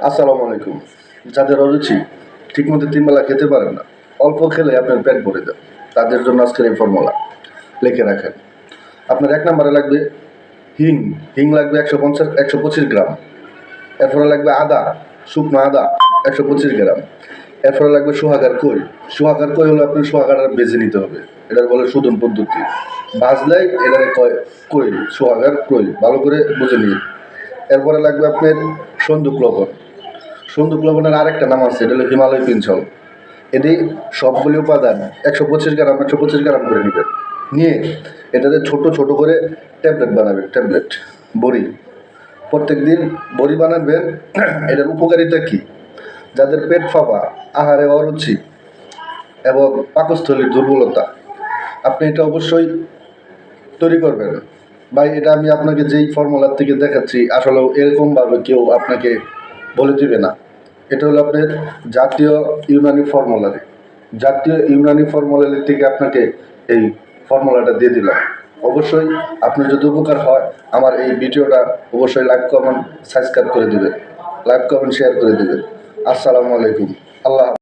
আসসালামু আলাইকুম। যাদের অরুচি ঠিকমতো ৩ বেলা খেতে পারেন না, অল্প খেলে আপনার পেট ভরে যায়, তাদের জন্য আজকের এই ফর্মুলা লিখে রাখেন। আপনার ১ নম্বরে লাগবে হিং। হিং লাগবে ১২৫ গ্রাম। এরপরে লাগবে আদা, শুকনো আদা ১২৫ গ্রাম। এরপরে লাগবে সোহাগার কই। সোহাগার কই হলো আপনার সোহাগার বেজে নিতে হবে, এটার বলে শোধন পদ্ধতি। ভাজলেই এটারে কয় কই, সোহাগার কই, ভালো করে বুঝে নিন। এরপরে লাগবে আপনার সন্দুক লবণ। সন্দুক লবণের আরেকটা নাম আছে, এটা হলো হিমালয় পিঞ্চল। এটি সবগুলি উপাদান ১২৫ গ্রাম করে নেবেন। নিয়ে এটাতে ছোট ছোট করে ট্যাবলেট বানাবেন, ট্যাবলেট বড়ি। প্রত্যেক দিন বড়ি বানাবেন। এটার উপকারিতা কী? যাদের পেট ফাঁপা, আহারে অরুচি এবং পাকস্থলীর দুর্বলতা, আপনি এটা অবশ্যই তৈরি করবেন। ভাই, এটা আমি আপনাকে যেই ফর্মুলার থেকে দেখাচ্ছি আসলেও এরকমভাবে কেউ আপনাকে বলে দিবে না। এটা হলো আপনার জাতীয় ইউনানি ফর্মুলারি থেকে আপনাকে এই ফর্মুলাটা দিয়ে দিলাম। অবশ্যই আপনার যদি উপকার হয়, আমার এই ভিডিওটা অবশ্যই লাইক কমেন্ট সাবস্ক্রাইব করে দেবেন, লাইক কমেন্ট শেয়ার করে দেবেন। আসসালামু আলাইকুম। আল্লাহ।